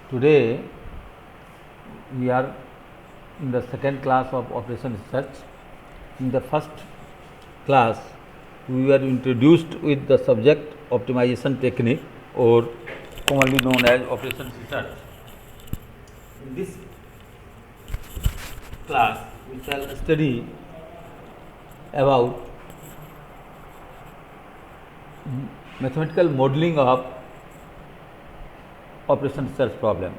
Today we are in the second class of operation research. In the first class we were introduced with the subject optimization technique or commonly known as operation research. In this class we shall study about mathematical modeling of operation research problem.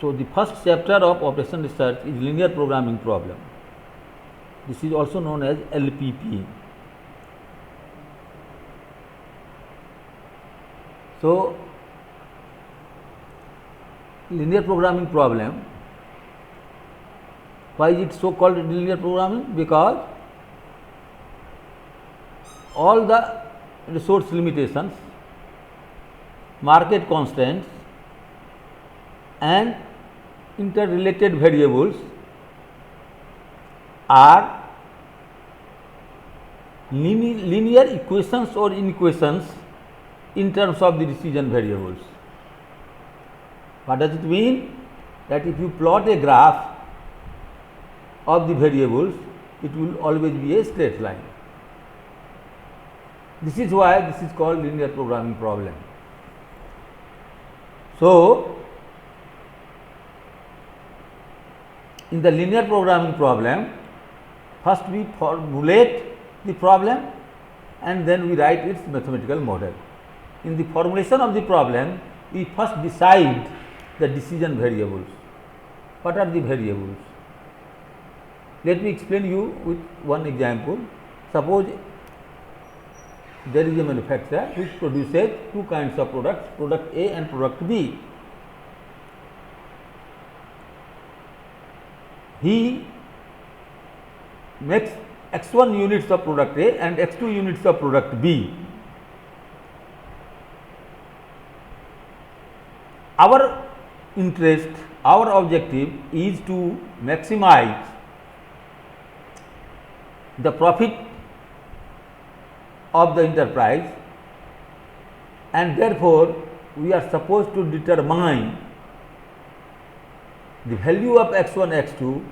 So, the first chapter of operation research is linear programming problem. This is also known as LPP. So, linear programming problem, why is it so called linear programming? Because all the resource limitations, market constraints and interrelated variables are linear equations or inequations in terms of the decision variables. What does it mean? That if you plot a graph of the variables, it will always be a straight line. This is why this is called linear programming problem. So, in the linear programming problem, first we formulate the problem and then we write its mathematical model. In the formulation of the problem, we first decide the decision variables. What are the variables? Let me explain you with one example. Suppose there is a manufacturer which produces two kinds of products, product A and product B. He makes x1 units of product A and x2 units of product B. Our interest, our objective is to maximize the profit of the enterprise, and therefore, we are supposed to determine the value of x1, x2,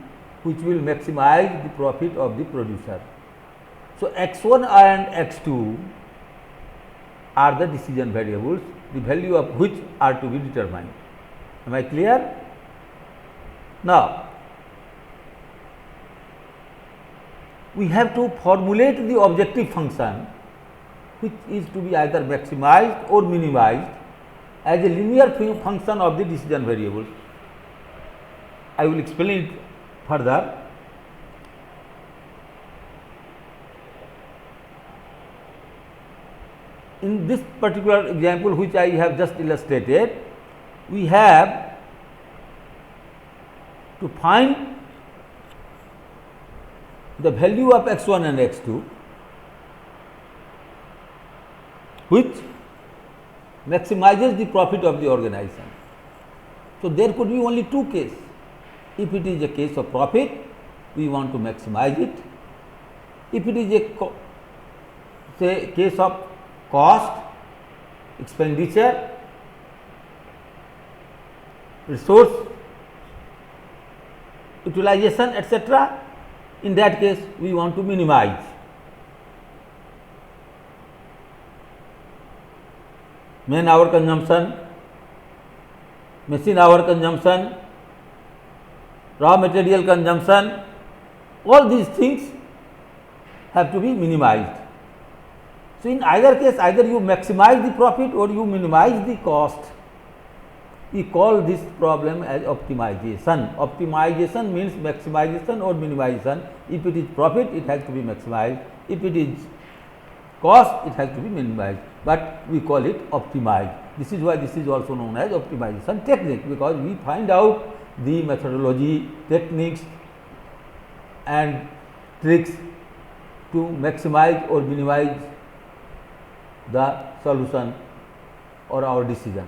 which will maximize the profit of the producer. So, x1 and x2 are the decision variables, the value of which are to be determined. Am I clear? Now, we have to formulate the objective function, which is to be either maximized or minimized as a linear function of the decision variables. I will explain it further. In this particular example which I have just illustrated, we have to find the value of x1 and x2, which maximizes the profit of the organization. So, there could be only two cases. If it is a case of profit, we want to maximize it. If it is a case of cost, expenditure, resource utilization, etc., in that case we want to minimize. Man hour consumption, machine hour consumption, raw material consumption, all these things have to be minimized. So, in either case, either you maximize the profit or you minimize the cost. We call this problem as optimization. Optimization means maximization or minimization. If it is profit, it has to be maximized. If it is cost, it has to be minimized, but we call it optimize. This is why this is also known as optimization technique, because we find out the methodology, techniques and tricks to maximize or minimize the solution or our decision.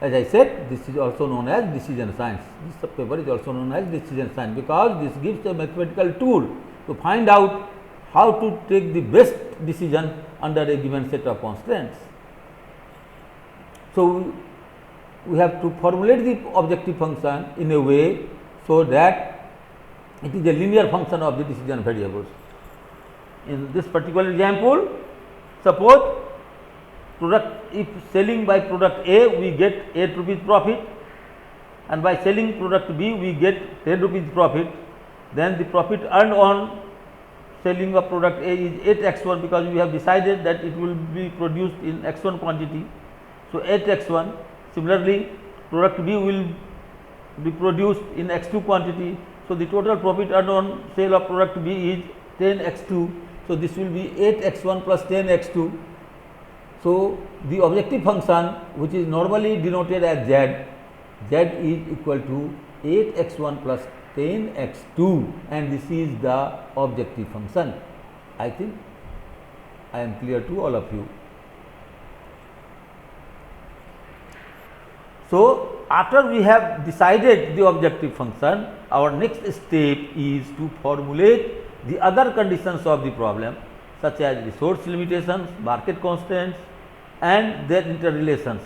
As I said, this is also known as decision science. This paper is also known as decision science, because this gives a mathematical tool to find out how to take the best decision under a given set of constraints. So, we have to formulate the objective function in a way so that it is a linear function of the decision variables. In this particular example, suppose if selling by product A we get 8 rupees profit, and by selling product B we get 10 rupees profit, then the profit earned on selling of product A is 8x1, because we have decided that it will be produced in x1 quantity. So, 8x1. Similarly, product B will be produced in x2 quantity. So, the total profit earned on sale of product B is 10x2. So, this will be 8x1 plus 10x2. So, the objective function, which is normally denoted as z is equal to 8x1 plus 10x2, and this is the objective function. I think I am clear to all of you. So, after we have decided the objective function, our next step is to formulate the other conditions of the problem, such as resource limitations, market constraints, and their interrelations,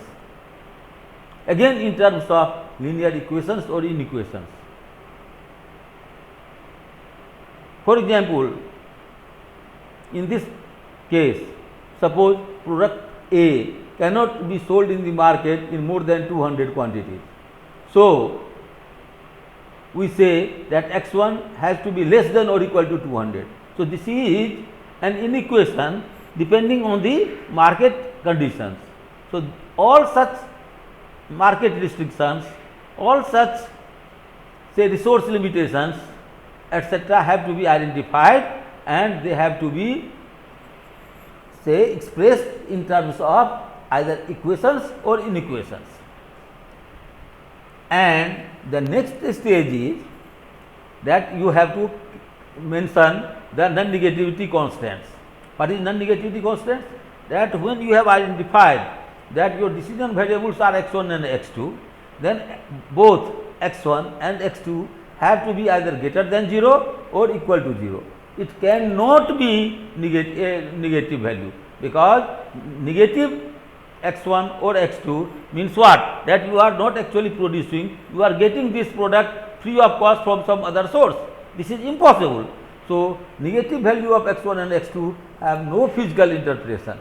again in terms of linear equations or inequations. For example, in this case, suppose product A cannot be sold in the market in more than 200 quantities. So, we say that x1 has to be less than or equal to 200. So, this is an inequation depending on the market conditions. So, all such market restrictions, all such say resource limitations, etc., have to be identified, and they have to be say expressed in terms of either equations or inequations. And the next stage is that you have to mention the non-negativity constants. What is non-negativity constants? That when you have identified that your decision variables are x1 and x2, then both x1 and x2 have to be either greater than 0 or equal to 0. It cannot be negative value, because negative x1 or x2 means what? That you are not actually producing, you are getting this product free of cost from some other source. This is impossible. So, negative value of x1 and x2 have no physical interpretation.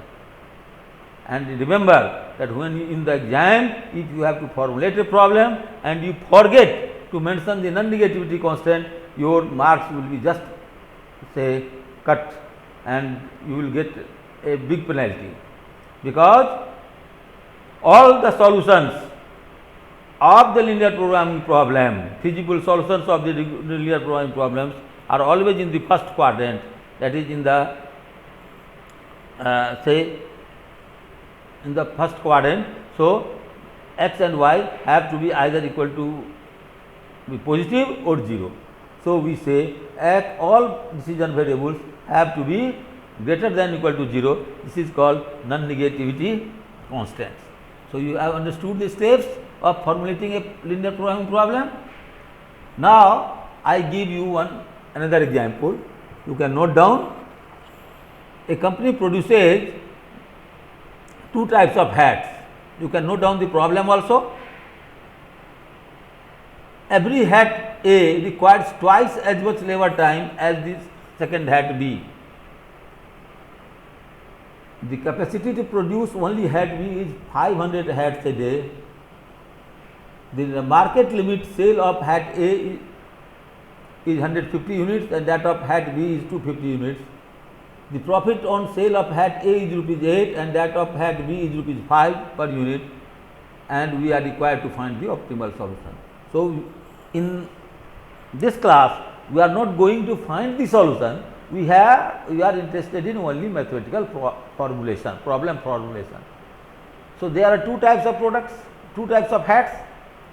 And remember that when you in the exam, if you have to formulate a problem and you forget to mention the non-negativity constant, your marks will be just say cut, and you will get a big penalty, because all the solutions of the linear programming problem, feasible solutions of the linear programming problems are always in the first quadrant, that is in the say in the first quadrant. So, x and y have to be either equal to be positive or 0. So, we say all decision variables have to be greater than or equal to 0. This is called non-negativity constants. So, you have understood the steps of formulating a linear programming problem. Now, I give you another example. You can note down. A company produces 2 types of hats. You can note down the problem also. Every hat A requires twice as much labor time as the second hat B. The capacity to produce only hat B is 500 hats a day. The market limit sale of hat A is 150 units and that of hat B is 250 units. The profit on sale of hat A is rupees 8 and that of hat B is rupees 5 per unit, and we are required to find the optimal solution. So, in this class we are not going to find the solution, we are interested in only mathematical formulation, problem formulation. So, there are 2 types of products, 2 types of hats,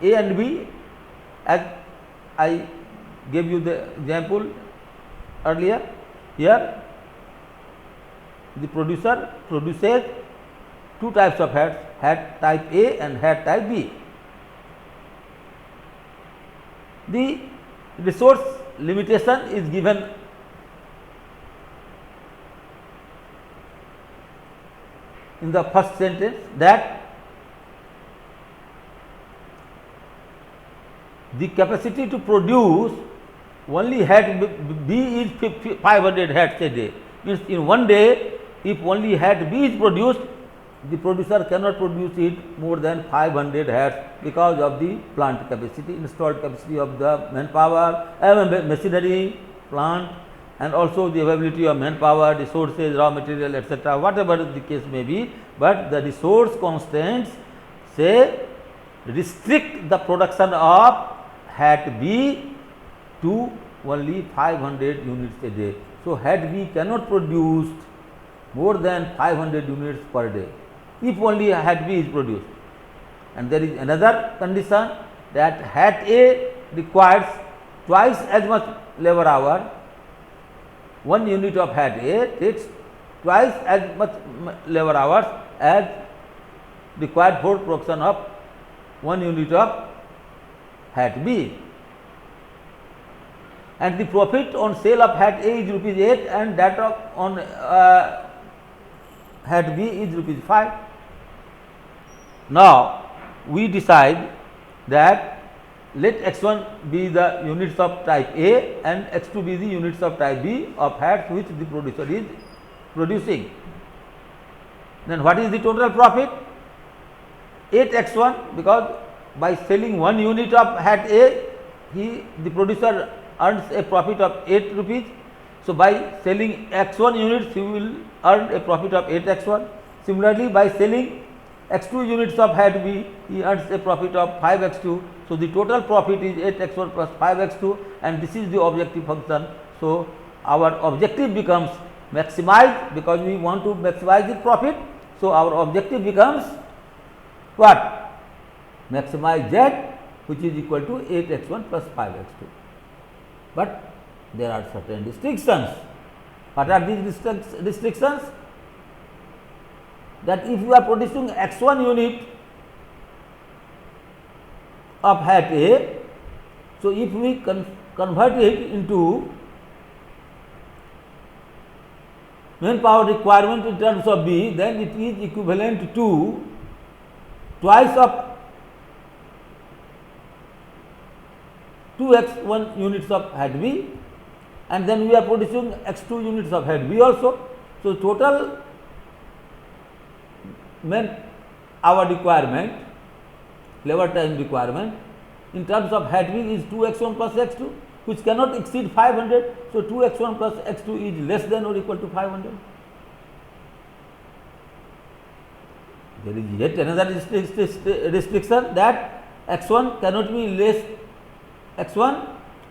A and B, as I gave you the example earlier. Here the producer produces 2 types of hats, hat type A and hat type B. The resource limitation is given in the first sentence, that the capacity to produce only hat B is 500 hats a day. Means in one day, if only hat B is produced, the producer cannot produce it more than 500 hats because of the plant capacity, installed capacity of the manpower, machinery, plant, and also the availability of manpower, resources, raw material, etc., whatever the case may be. But the resource constraints say restrict the production of hat B to only 500 units a day. So, hat B cannot produce more than 500 units per day if only hat B is produced. And there is another condition that hat A requires twice as much labor hour. 1 unit of hat A takes twice as much labor hours as required for production of 1 unit of hat B. And the profit on sale of hat A is rupees 8 and that of on hat B is rupees 5. Now, we decide that let x1 be the units of type A and x2 be the units of type B of hats which the producer is producing. Then what is the total profit? 8x1, because by selling 1 unit of hat A, the producer earns a profit of 8 rupees. So, by selling x1 units, he will earn a profit of 8x1. Similarly, by selling x2 units of hat B, he earns a profit of 5x2. So, the total profit is 8x1 plus 5x2 and this is the objective function. So, our objective becomes maximize, because we want to maximize the profit. So, our objective becomes what? Maximize Z, which is equal to 8x1 plus 5x2. But there are certain restrictions. What are these restrictions? That if you are producing x1 unit of hat A, so if we convert it into manpower requirement in terms of B, then it is equivalent to twice of 2x1 units of hat B, and then we are producing x2 units of hat B also. So, total our requirement, labor time requirement in terms of hat B is 2x1 plus x2, which cannot exceed 500. So, 2x1 plus x2 is less than or equal to 500. There is yet another restriction that x1 cannot be less, x1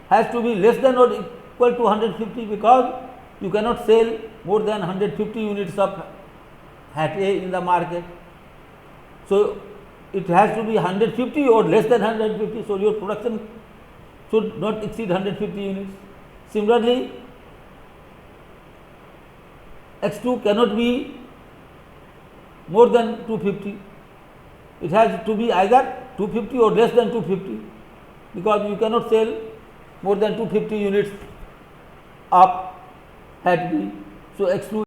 has to be less than or equal to 150, because you cannot sell more than 150 units of hat A in the market. So, it has to be 150 or less than 150. So, your production should not exceed 150 units. Similarly, x2 cannot be more than 250. It has to be either 250 or less than 250, because you cannot sell more than 250 units of hat B. So, x2